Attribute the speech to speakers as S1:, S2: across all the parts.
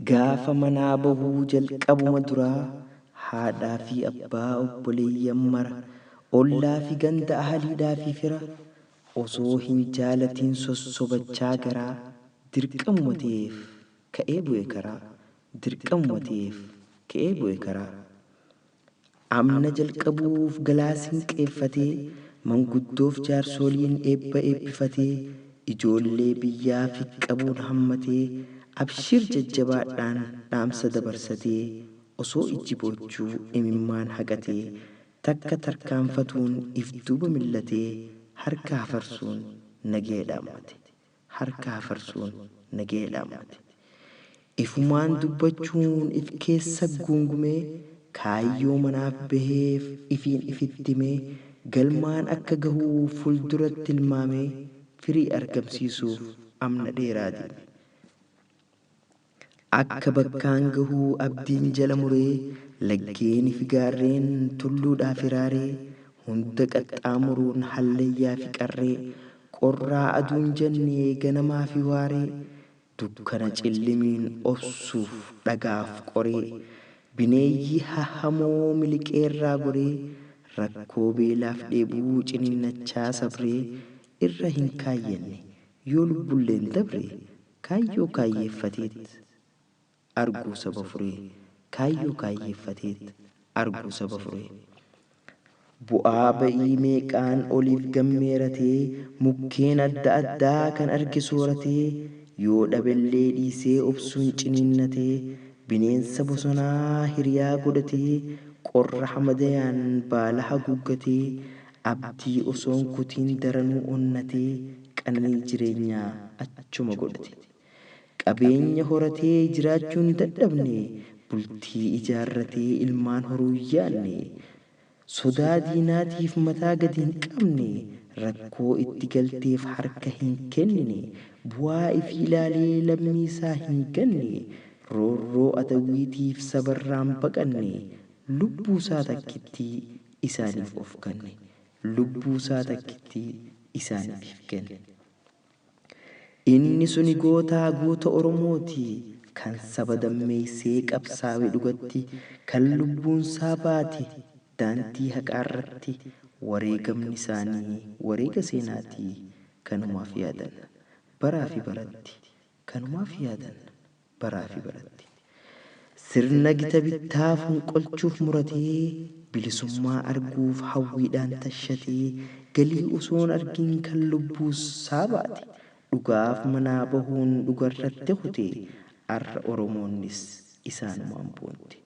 S1: Gaafa manaa bahuu jalqabuma duraa haadhaa fi abbaa obboleeyyan mara ollaa fi ganda ahaliidhaa fi fira osoo hin jaalatiin sossobachaa garaa dirqamuma ta'eef ka'ee bu'e karaa dirqamuma ta'eef ka'ee bu'e karaa. Amna jalqabuuf galaasin qeeffatee manguddoof jaarsoliin eebba eebbifatee ijoollee biyyaa fi qabuun hammatee abshir jajjabaadhaan dhaamsa dabarsatee osoo ijji boochuu imimmaan haqatee takka tarkaanfatuun if duuba millatee harka hafarsuun nagee dhaammate harka hafarsuun nagee dhaammate. Ifumaan dubbachuun if keessa guungumee kaayyoo manaaf baheef ifiin ifittimee galmaan akka gahuu fulduratti ilmaamee firii argamsiisuuf amna dheeraati. Akka bakkaan gahuu abdiin jala muree laggeenii fi gaarreen tulluudhaa firaaree hunda qaxxaamuruun hallayyaa fi qarree qorraa aduun jennee ganamaa fi waaree dukkana cillimiin obsuuf dhagaaf qoree bineeyyii hahamoo miliqeerraa goree rakkoo beelaaf dheebuu ciniinnachaa sabree irra hin kaayyanne yoo lubbulleen dabre kaayyoo kaayyeeffateet arguu saba furee kaayyoo kaayyeeffateet arguu saba furee. Bu'aa ba'ii meeqaan oliif gammeeratee mukkeen adda addaa kan arge sooratee yoo dhabellee dhiisee obsuun ciniinnatee bineensa bosonaa hiriyaa godhatee qorra hamadayaan baala haguuggatee abdii osoon kutiin daranuu onnatee qananii jireenyaa achuma godhate. Qabeenya horatee jiraachuun dadhabne bultii ijaarratee ilmaan horuu yaanne sodaa diinaatiif mataa gadi hin qabne rakkoo itti galteef harka hin kennine bu'aa ifi ilaalee lammii isaa hin ganne roorroo adawwiitiif sabarraan baqanne lubbuu isaa takkittii isaaniif of kenne lubbuu isaa takkittii isaaniif kenne. Inni suni gootaa goota Oromooti kan saba dammeessee qabsaa'e dhugatti kan lubbuun isaa baate daantii haqaarratti wareegamni isaanii wareega seenaatii kanumaaf yaadan baraa fi baratti kanumaaf yaadan baraa fi baratti. Sirna gita bittaa fonqolchuuf muratee bilisummaa arguuf hawwiidhaan tashatee galii osoon argin kan lubbuu isaa baate dhugaaf manaa bahuun dhugarratti hutee arra Oromoonnis isaanumaan boonte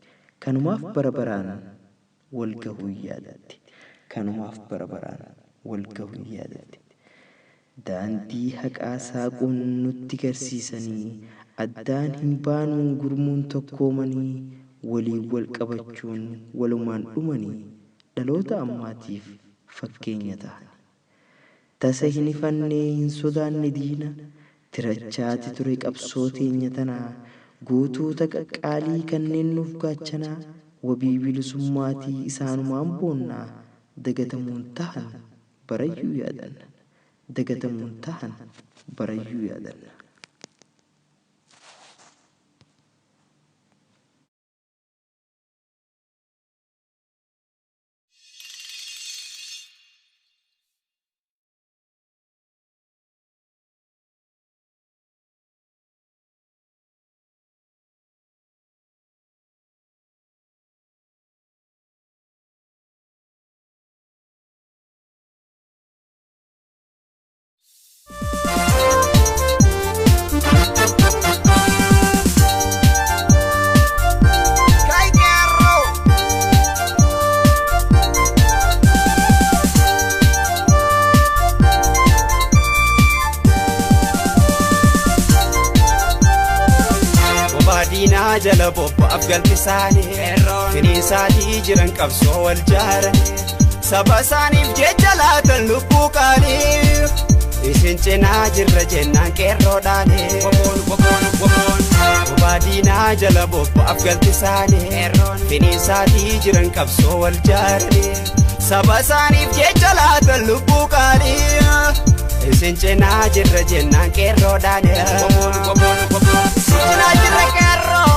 S1: kanumaaf bara baraan wal gahuu yaadatti kanumaaf bara baraan wal gahuu yaadatti. Daandii haqaa saaquun nutti garsiisanii addaan hin baanuun gurmuun tokkoomanii waliin wal qabachuun walumaan dhumanii dhaloota ammaatiif fakkeenya ta'an. Tasa hin ifannee hin sodaanne diina tirachaati ture qabsoo teenya tanaa gootoota qaqqaalii kanneen nuuf gaachanaa wabii bilisummaatii isaanumaan boonnaa dagatamuun tahan barayyuu yaadanna dagatamuun tahan barayyuu yaadanna.
S2: jala bobbaaf galfisaanii finiisaatii jiran qabsoo wal jaaranii saba isaaniif jecha laatan lubbuu qaanii isin cinaa jirra jennaan qeerroodhaanii baadiinaa jala bobbaaf galfisaanii finiisaatii jiran qabsoo wal jaaranii saba isaaniif jecha laatan lubbuu qaanii isin cinaa jirra jennaan qeerroodhaanii cinaa jirra qeerroo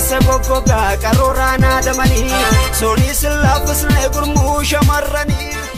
S2: keessa goggogaa qarooraan haadamanii soolii sillaafisnee gurmuu shamarranii.